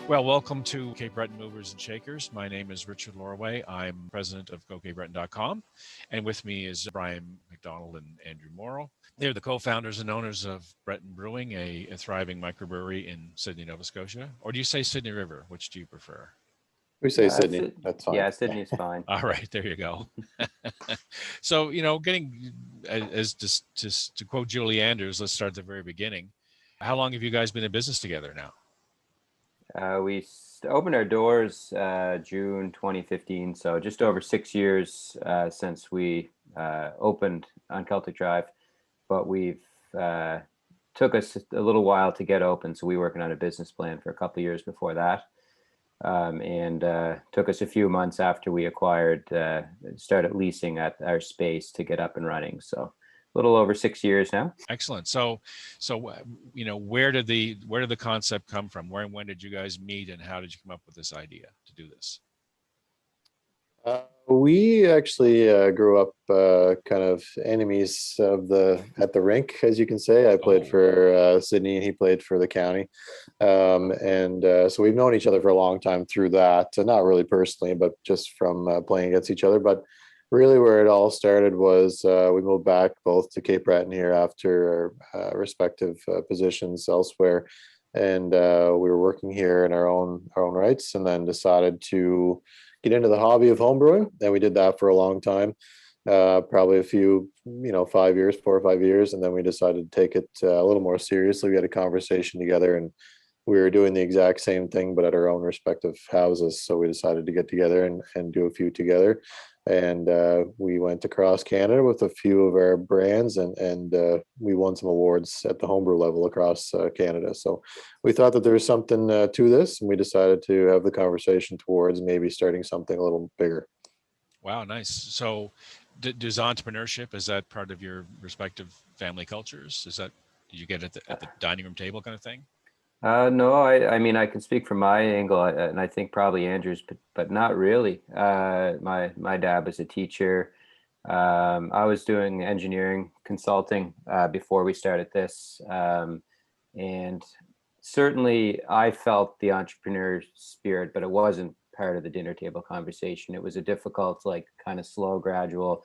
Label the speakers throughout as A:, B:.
A: Well, welcome to Cape Breton Movers and Shakers. My name is Richard Lorway. I'm president of goCapeBreton.com. And with me is Bryan MacDonald and Andrew Morrow. They're the co-founders and owners of Breton Brewing, a thriving microbrewery in Sydney, Nova Scotia. Or do you say Sydney River? Which do you prefer?
B: We say Sydney. That's fine.
C: Yeah, Sydney's fine.
A: All right, there you go. So, getting as just to quote Julie Andrews, let's start at the very beginning. How long have you guys been in business together now?
C: We opened our doors June 2015, so just over 6 years since we opened on Celtic Drive. But we've took us a little while to get open, so we were working on a business plan for a couple of years before that, and took us a few months after we started leasing at our space to get up and running. So a little over 6 years now.
A: Excellent. So where did the concept come from? Where and when did you guys meet, and how did you come up with this idea to do this?
B: We actually grew up kind of enemies at the rink, as you can say. I played for Sydney, and he played for the county, so we've known each other for a long time through that. Not really personally, but just from playing against each other. But really, where it all started was we moved back both to Cape Breton here after our respective positions elsewhere, and we were working here in our own rights, and then decided to get into the hobby of homebrewing. And we did that for a long time, probably 4 or 5 years, and then we decided to take it a little more seriously. We had a conversation together, and we were doing the exact same thing, but at our own respective houses. So we decided to get together and do a few together. And we went across Canada with a few of our brands, and we won some awards at the homebrew level across Canada. So we thought that there was something to this, and we decided to have the conversation towards maybe starting something a little bigger.
A: Wow, nice. So does entrepreneurship, is that part of your respective family cultures? Did you get it at the dining room table kind of thing?
C: No, I mean, I can speak from my angle, and I think probably Andrew's, but not really. My dad was a teacher. I was doing engineering consulting before we started this, and certainly I felt the entrepreneur spirit, but it wasn't part of the dinner table conversation. It was a difficult, kind of slow, gradual.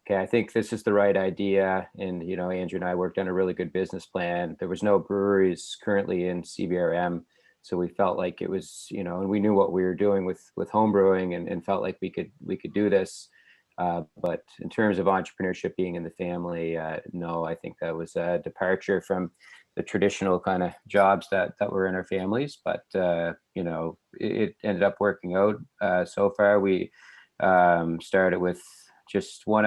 C: Okay, I think this is the right idea. And, Andrew and I worked on a really good business plan. There was no breweries currently in CBRM. So we felt like it was, and we knew what we were doing with home brewing, and felt like we could do this. But in terms of entrepreneurship being in the family, no, I think that was a departure from the traditional kind of jobs that were in our families. But, it ended up working out. So far, we started with just one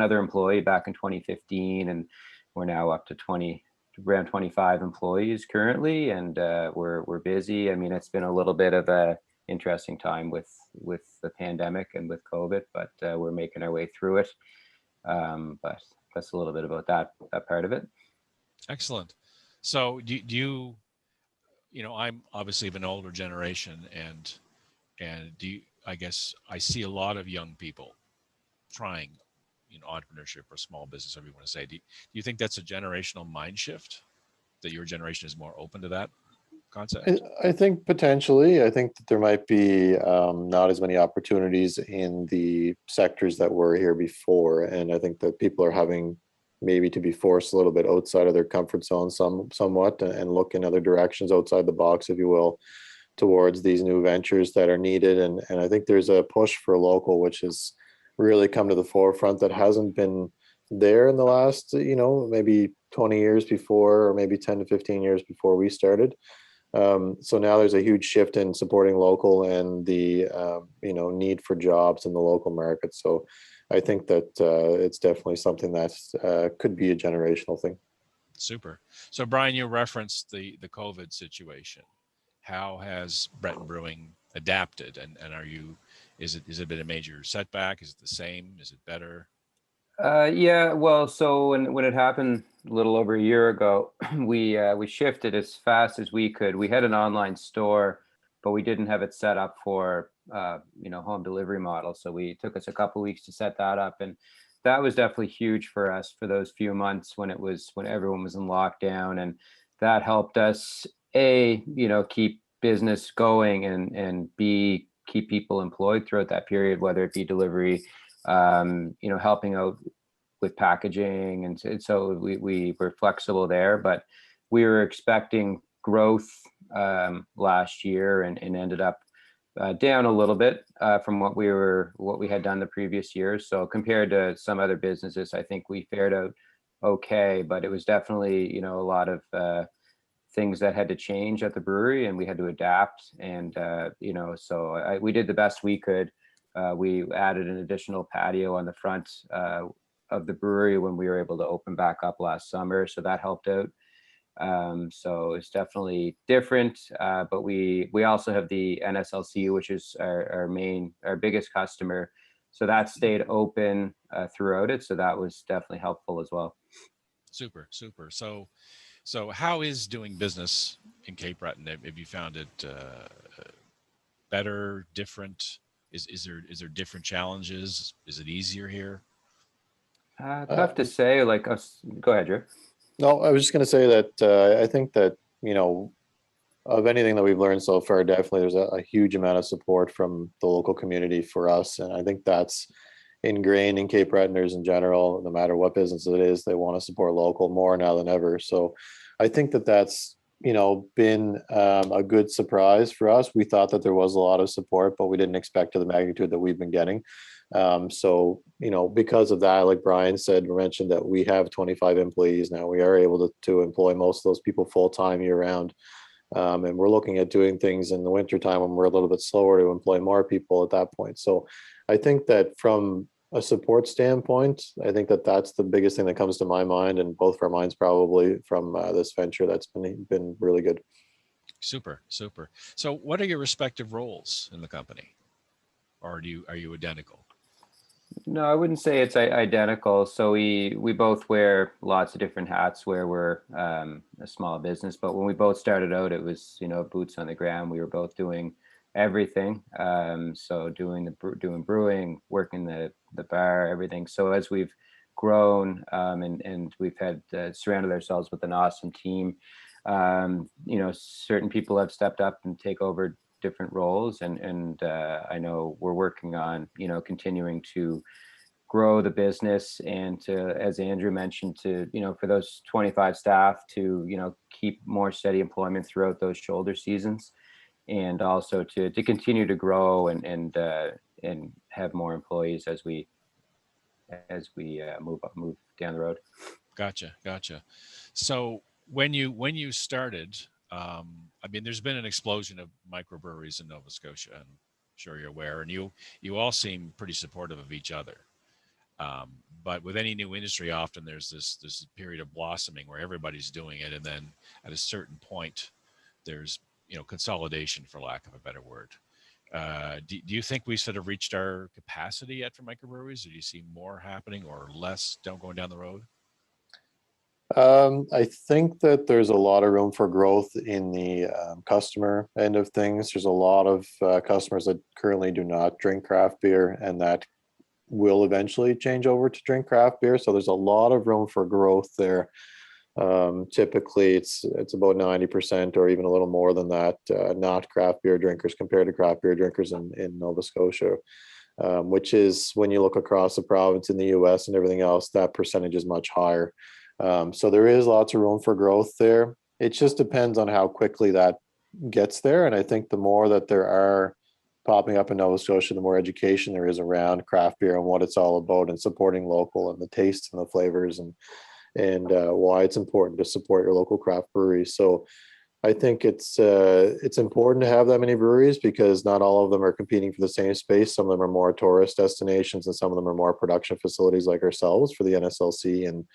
C: other employee back in 2015, and we're now up to around 25 employees currently, and we're busy. I mean, it's been a little bit of a interesting time with the pandemic and with COVID, but we're making our way through it. But that's a little bit about that part of it.
A: Excellent. So do you, I'm obviously of an older generation, and I guess I see a lot of young people trying entrepreneurship or small business, whatever you want to say. Do you think that's a generational mind shift, that your generation is more open to that concept?
B: I think potentially. I think that there might be not as many opportunities in the sectors that were here before, and I think that people are having maybe to be forced a little bit outside of their comfort zone somewhat, and look in other directions outside the box, if you will, towards these new ventures that are needed. And I think there's a push for local, which has really come to the forefront, that hasn't been there in the last, maybe 20 years before, or maybe 10 to 15 years before we started. So now there's a huge shift in supporting local, and the need for jobs in the local market. So I think that it's definitely something that could be a generational thing.
A: Super. So Bryan, you referenced the COVID situation. How has Breton Brewing adapted, and is it been a major setback? Is it the same? Is it better?
C: Yeah, well, so when it happened a little over a year ago, we shifted as fast as we could. We had an online store, but we didn't have it set up for home delivery model. So we took us a couple of weeks to set that up, and that was definitely huge for us for those few months when everyone was in lockdown, and that helped us keep business going and B, keep people employed throughout that period, whether it be delivery, helping out with packaging. And so we were flexible there, but we were expecting growth last year and ended up down a little bit from what we had done the previous year. So compared to some other businesses, I think we fared out okay, but it was definitely, a lot of things that had to change at the brewery, and we had to adapt. And so we did the best we could. We added an additional patio on the front of the brewery when we were able to open back up last summer, so that helped out. So it's definitely different, but we also have the NSLC, which is our biggest customer. So that stayed open throughout it. So that was definitely helpful as well.
A: Super. So how is doing business in Cape Breton? Have you found it better, different? Is there different challenges? Is it easier here?
C: Tough to say. Like us. Go ahead, Drew.
B: No, I was just going to say that I think that, of anything that we've learned so far, definitely there's a huge amount of support from the local community for us. And I think that's ingrained in Cape Bretoners in general. No matter what business it is, they want to support local more now than ever. So I think that that's, been a good surprise for us. We thought that there was a lot of support, but we didn't expect to the magnitude that we've been getting. So, because of that, like Brian said, we mentioned that we have 25 employees now. We are able to employ most of those people full-time year-round. And we're looking at doing things in the wintertime when we're a little bit slower to employ more people at that point. So I think that from a support standpoint, I think that that's the biggest thing that comes to my mind, and both of our minds probably, from this venture. That's been really good.
A: Super. So what are your respective roles in the company? Or are you identical?
C: No, I wouldn't say it's identical. So we both wear lots of different hats where we're a small business. But when we both started out, it was, boots on the ground. We were both doing everything. So doing brewing, working the bar, everything. So as we've grown and we've had surrounded ourselves with an awesome team, certain people have stepped up and take over different roles, and I know we're working on continuing to grow the business, and to, as Andrew mentioned, to for those 25 staff to keep more steady employment throughout those shoulder seasons, and also to continue to grow and have more employees as we move down the road.
A: Gotcha. So when you started, there's been an explosion of microbreweries in Nova Scotia, and I'm sure you're aware, and you all seem pretty supportive of each other. But with any new industry, often there's this period of blossoming where everybody's doing it, and then at a certain point, there's consolidation, for lack of a better word. Do you think we sort of reached our capacity yet for microbreweries? Or do you see more happening or less going down the road?
B: I think that there's a lot of room for growth in the customer end of things. There's a lot of customers that currently do not drink craft beer, and that will eventually change over to drink craft beer. So there's a lot of room for growth there. Typically, it's about 90% or even a little more than that, not craft beer drinkers compared to craft beer drinkers in Nova Scotia, which is, when you look across the province in the US and everything else, that percentage is much higher. So there is lots of room for growth there. It just depends on how quickly that gets there. And I think the more that there are popping up in Nova Scotia, the more education there is around craft beer and what it's all about, and supporting local, and the tastes and the flavors, and why it's important to support your local craft breweries. So I think it's important to have that many breweries, because not all of them are competing for the same space. Some of them are more tourist destinations, and some of them are more production facilities like ourselves for the NSLC and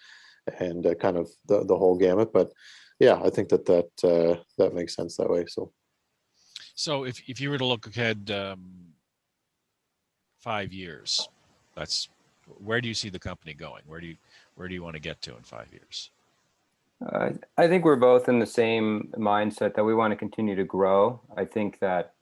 B: kind of the whole gamut. But yeah, I think that makes sense that way.
A: So if you were to look ahead 5 years, where do you see the company going? Where do you want to get to in 5 years?
C: I think we're both in the same mindset that we want to continue to grow. I think that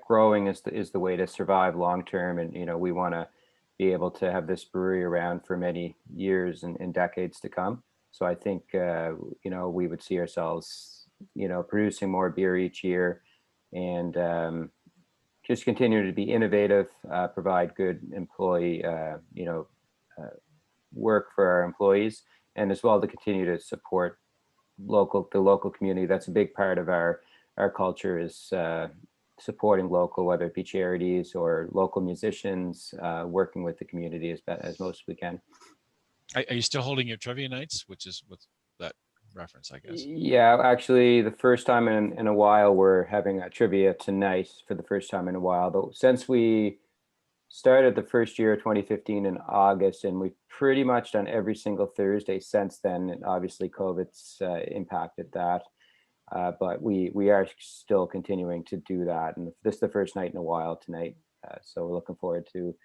C: growing is the way to survive long term, and we want to be able to have this brewery around for many years and decades to come. So I think we would see ourselves producing more beer each year, and just continue to be innovative, provide good employee, work for our employees, and as well to continue to support the local community. That's a big part of our culture, is supporting local, whether it be charities or local musicians, working with the community as most we can.
A: Are you still holding your trivia nights, which is with that reference, I guess?
C: Yeah, actually, the first time in a while, we're having a trivia tonight for the first time in a while. But since we started the first year of 2015 in August, and we've pretty much done every single Thursday since then, and obviously COVID's impacted that. But we are still continuing to do that. And this is the first night in a while tonight. So we're looking forward to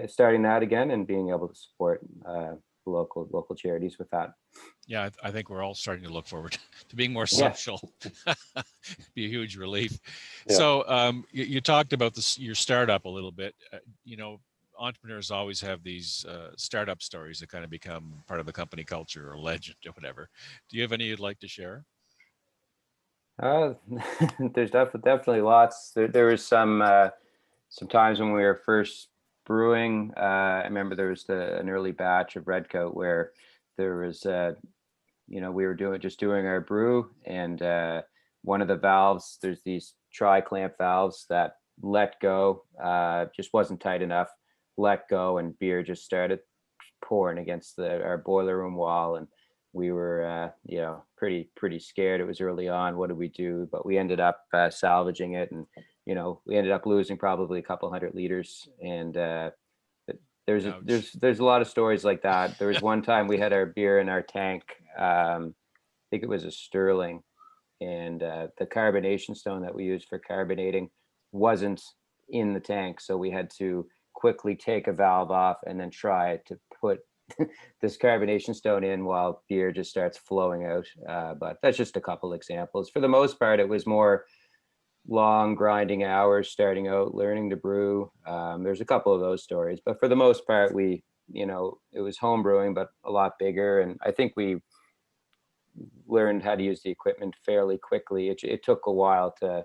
C: starting that again and being able to support local charities with that.
A: Yeah, I think we're all starting to look forward to being more social. Yeah. Be a huge relief. Yeah. So you talked about your startup a little bit. Entrepreneurs always have these startup stories that kind of become part of the company culture or legend or whatever. Do you have any you'd like to share?
C: There's definitely lots. There was some times when we were first brewing. I remember there was an early batch of Redcoat where there was, we were doing our brew, and one of the valves, there's these tri-clamp valves that let go, just wasn't tight enough, let go, and beer just started pouring against our boiler room wall, and we were, pretty scared. It was early on. What did we do? But we ended up salvaging it, and we ended up losing probably a couple 100 liters. And there's a lot of stories like that. There was one time we had our beer in our tank. I think it was a Sterling, and the carbonation stone that we used for carbonating wasn't in the tank, so we had to quickly take a valve off and then try to put this carbonation stone in while beer just starts flowing out. But that's just a couple examples. For the most part, it was more long grinding hours starting out, learning to brew. There's a couple of those stories, but for the most part, it was home brewing, but a lot bigger. And I think we learned how to use the equipment fairly quickly. It took a while to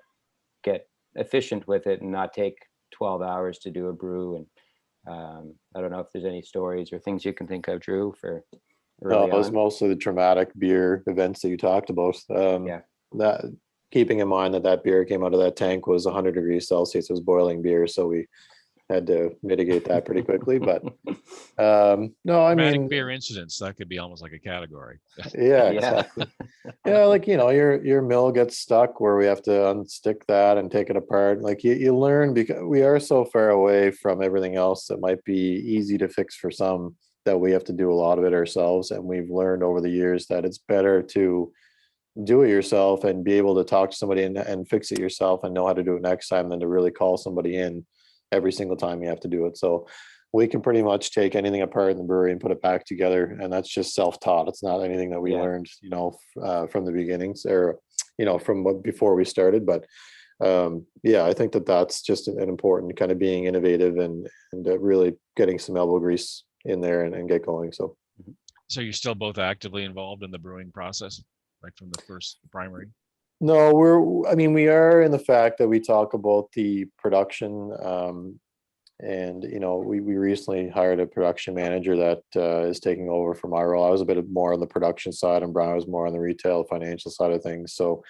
C: get efficient with it and not take 12 hours to do a brew. And I don't know if there's any stories or things you can think of, Drew, for early on.
B: It was mostly the traumatic beer events that you talked about. That keeping in mind that beer came out of that tank was 100 degrees Celsius. It was boiling beer, so we had to mitigate that pretty quickly. But
A: traumatic beer incidents, that could be almost like a category.
B: Yeah, exactly. Your mill gets stuck where we have to unstick that and take it apart. Like you learn, because we are so far away from everything else that might be easy to fix for some, that we have to do a lot of it ourselves. And we've learned over the years that it's better to do it yourself and be able to talk to somebody and fix it yourself and know how to do it next time, than to really call somebody in every single time you have to do it. So we can pretty much take anything apart in the brewery and put it back together, and that's just self-taught. It's not anything that we learned, from the beginnings, or from before we started. But I think that's just an important kind of being innovative and really getting some elbow grease in there and get going. So
A: you're still both actively involved in the brewing process, right from the first primary?
B: No, we are, in the fact that we talk about the production. And we recently hired a production manager that is taking over from my role. I was a bit more on the production side, and Bryan was more on the retail financial side of things. So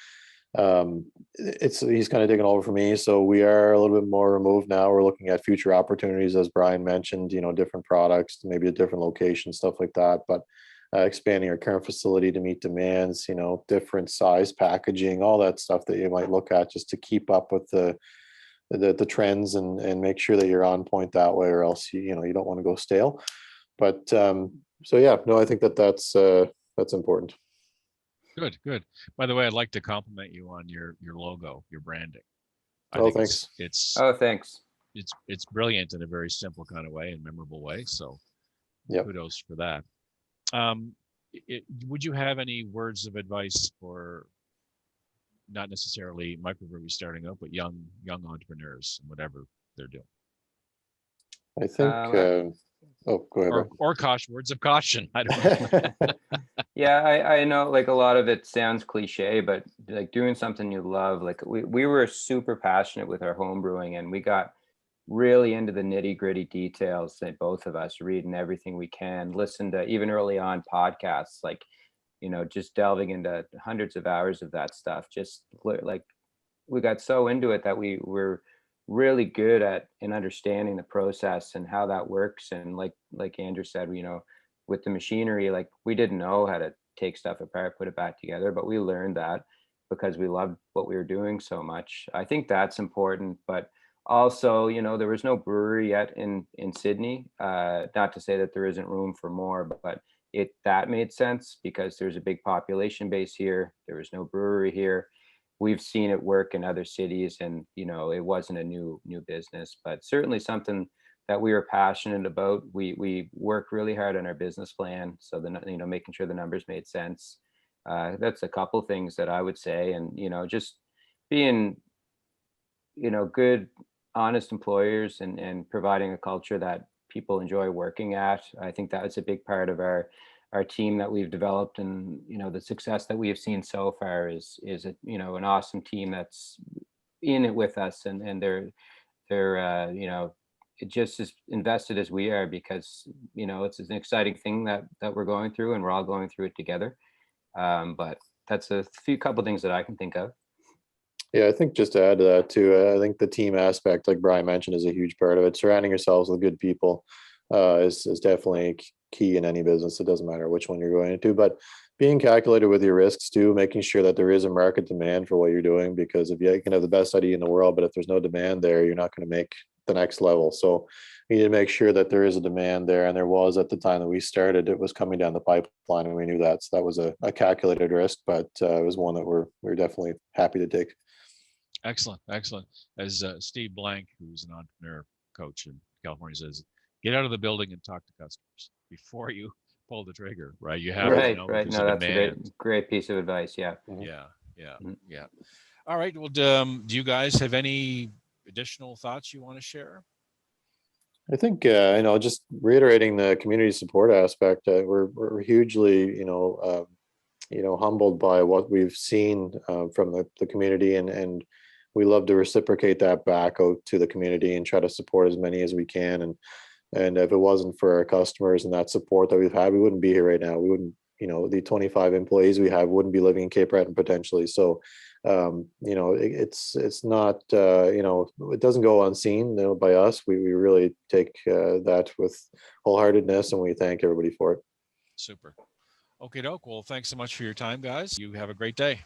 B: he's kind of taken over for me. So we are a little bit more removed now. We're looking at future opportunities, as Bryan mentioned, different products, maybe a different location, stuff like that. But expanding our current facility to meet demands, different size packaging, all that stuff that you might look at just to keep up with the trends and make sure that you're on point that way, or else you don't want to go stale. But I think that's important.
A: Good. By the way, I'd like to compliment you on your logo, your branding.
B: Thanks.
C: Thanks.
A: It's brilliant in a very simple kind of way and memorable way. So kudos for that. Would you have any words of advice for not necessarily microbreweries starting out, but young entrepreneurs and whatever they're doing?
B: I think. Go ahead.
A: Or words of caution. I don't know.
C: Yeah, I know like a lot of it sounds cliche, but like doing something you love, like we were super passionate with our home brewing, and we got really into the nitty gritty details, that both of us reading everything we can, listen to even early on podcasts, like, just delving into hundreds of hours of that stuff. Just like we got so into it that we were really good at in understanding the process and how that works. And like Andrew said, with the machinery, like we didn't know how to take stuff apart, put it back together, but we learned that because we loved what we were doing so much. I think that's important. But also, there was no brewery yet in Sydney. Not to say that there isn't room for more, but that made sense because there's a big population base here. There was no brewery here. We've seen it work in other cities, and it wasn't a new business, but certainly something that we were passionate about. We worked really hard on our business plan, so making sure the numbers made sense. That's a couple things that I would say. And just being good, honest employers, and providing a culture that people enjoy working at. I think that's a big part of our team that we've developed. And the success that we have seen so far is an awesome team that's in it with us, and they're just as invested as we are, because it's an exciting thing that we're going through, and we're all going through it together. But that's a couple things that I can think of.
B: Yeah, I think just to add to that too, I think the team aspect, like Brian mentioned, is a huge part of it. Surrounding yourselves with good people is definitely key in any business. It doesn't matter which one you're going into, but being calculated with your risks too, making sure that there is a market demand for what you're doing. Because if you can have the best idea in the world, but if there's no demand there, you're not going to make the next level. So we need to make sure that there is a demand there, and there was at the time that we started. It was coming down the pipeline, and we knew that. So that was a calculated risk, but it was one that we're definitely happy to take.
A: Excellent, excellent. As Steve Blank, who's an entrepreneur coach in California, says, get out of the building and talk to customers before you pull the trigger. Right? You have to know
C: Right.
A: there's
C: No,
A: a
C: that's a
A: demand.
C: great piece of advice. Yeah.
A: Yeah, yeah,
C: Mhm.
A: yeah. All right. Well, do you guys have any additional thoughts you want to share?
B: I think just reiterating the community support aspect. We're hugely humbled by what we've seen from the community, and we love to reciprocate that back out to the community and try to support as many as we can. And if it wasn't for our customers and that support that we've had, we wouldn't be here right now. We wouldn't, the 25 employees we have wouldn't be living in Cape Breton potentially. So it's not it doesn't go unseen by us. We really take that with wholeheartedness, and we thank everybody for it.
A: Super. Okay, doke. Well, thanks so much for your time, guys. You have a great day.